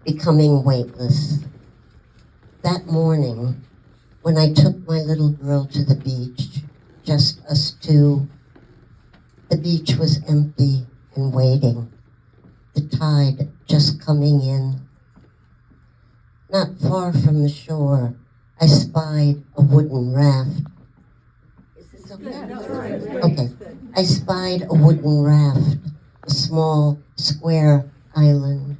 becoming weightless. That morning, when I took my little girl to the beach, just us two, the beach was empty and waiting, the tide just coming in. Not far from the shore, I spied a wooden raft. Is this okay? Okay. I spied a wooden raft, a small square island,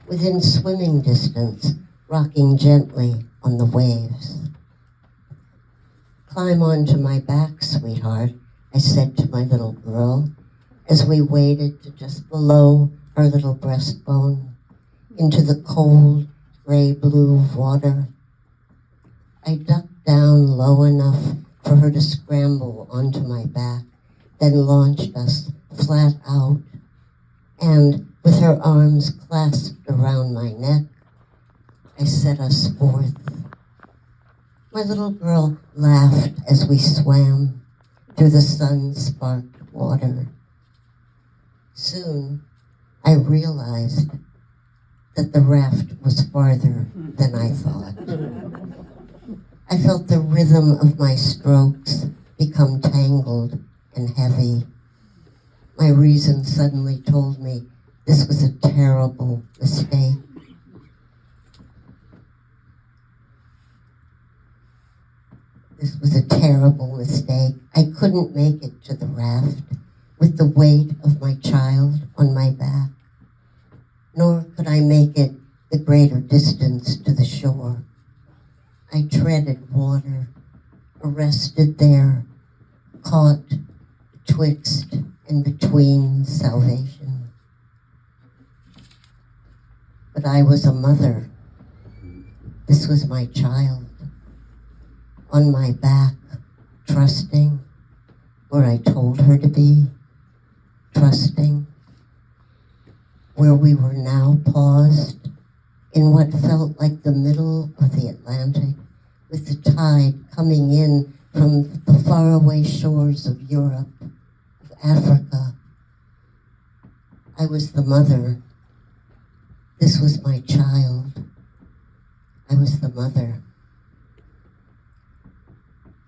within swimming distance, rocking gently on the waves. Climb onto my back, sweetheart, I said to my little girl, as we waded to just below her little breastbone, into the cold, gray-blue water. I ducked down low enough for her to scramble onto my back, then launched us flat out, and with her arms clasped around my neck, I set us forth. My little girl laughed as we swam through the sun-sparked water. Soon, I realized that the raft was farther than I thought. I felt the rhythm of my strokes become tangled and heavy. My reason suddenly told me this was a terrible mistake. This was a terrible mistake. I couldn't make it to the raft with the weight of my child on my back, nor could I make it the greater distance to the shore. I treaded water, arrested there, caught betwixt and between salvation. But I was a mother. This was my child. On my back, trusting where I told her to be, trusting where we were now paused in what felt like the middle of the Atlantic, with the tide coming in from the faraway shores of Europe, of Africa. I was the mother. This was my child. I was the mother.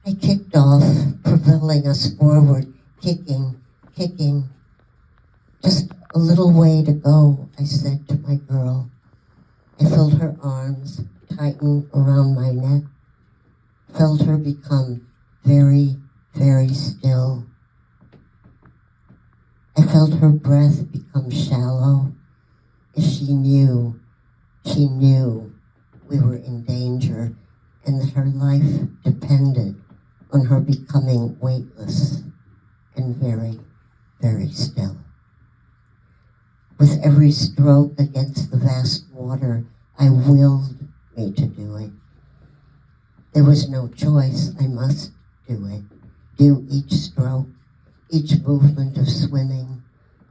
I kicked off, propelling us forward, kicking. Just a little way to go, I said to my girl. I felt her arms tighten around my neck, felt her become very, very still. I felt her breath become shallow as she knew we were in danger and that her life depended on her becoming weightless and very, very still. With every stroke against the vast water, I willed me to do it. There was no choice. I must do it. Do each stroke, each movement of swimming,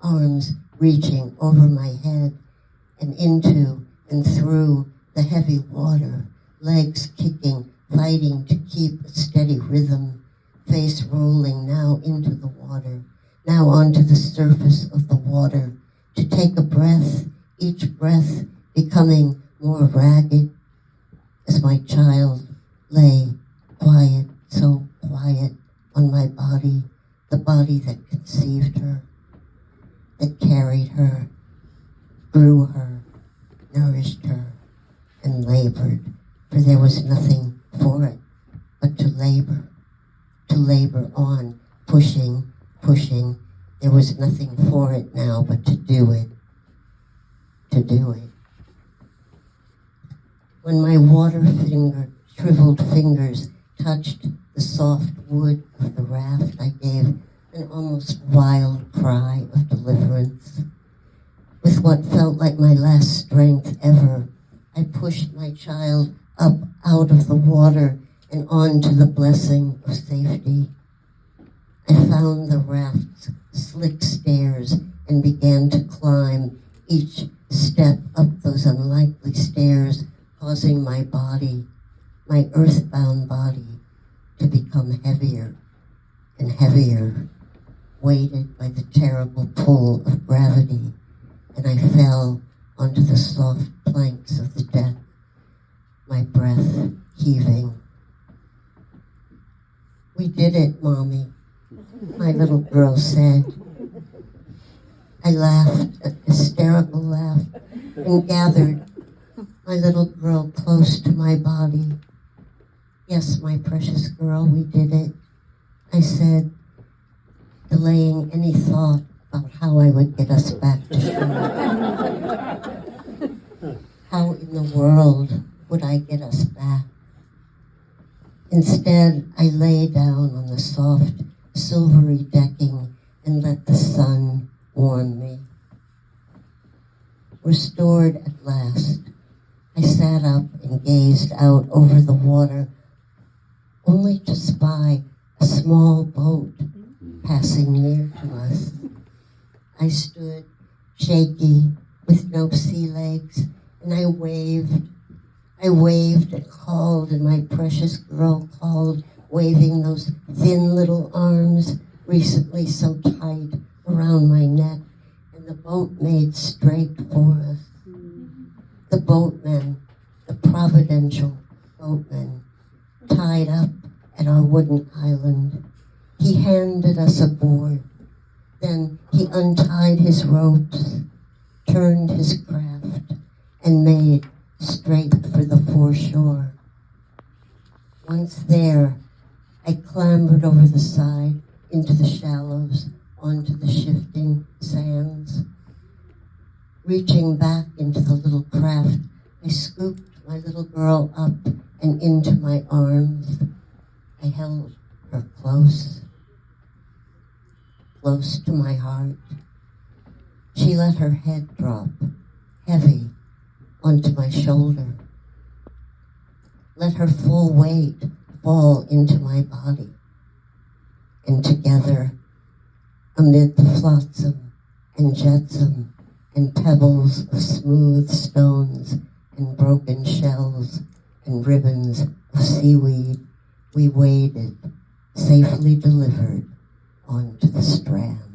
arms reaching over my head and into and through the heavy water, legs kicking, fighting to keep a steady rhythm, face rolling now into the water, now onto the surface of the water, to take a breath, each breath becoming more ragged as my child lay quiet, so quiet on my body, the body that conceived her, that carried her, grew her, nourished her, and labored, for there was nothing for it but to labor on, pushing. There was nothing for it now but to do it. When my shriveled fingers touched the soft wood of the raft, I gave an almost wild cry of deliverance. With what felt like my last strength ever, I pushed my child up out of the water and onto the blessing of safety. I found the raft's slick stairs and began to climb, each step up those unlikely stairs, causing my body, my earthbound body, to become heavier and heavier, weighted by the terrible pull of gravity. And I fell onto the soft planks of the deck, my breath heaving. "We did it, Mommy," my little girl said. I laughed, a hysterical laugh, and gathered my little girl close to my body. "Yes, my precious girl, we did it," I said, delaying any thought about how I would get us back to shore. How in the world would I get us back? Instead, I lay down on the soft, silvery decking and let the sun warm me. Restored at last, I sat up and gazed out over the water, only to spy a small boat passing near to us. I stood, shaky, with no sea legs, and I waved and called, and my precious girl called, waving those thin little arms recently so tight around my neck, and the boat made straight for us. The boatmen, the providential boatmen, tied up at our wooden island. He handed us aboard. Then he untied his ropes, turned his craft, and made straight for the foreshore. Once there, I clambered over the side into the shallows, onto the shifting sands. Reaching back into the little craft, I scooped my little girl up and into my arms. I held her close to my heart. She let her head drop, heavy, onto my shoulder. Let her full weight fall into my body. And together, amid the flotsam and jetsam and pebbles of smooth stones and broken shells and ribbons of seaweed, we waded, safely delivered, onto the strand.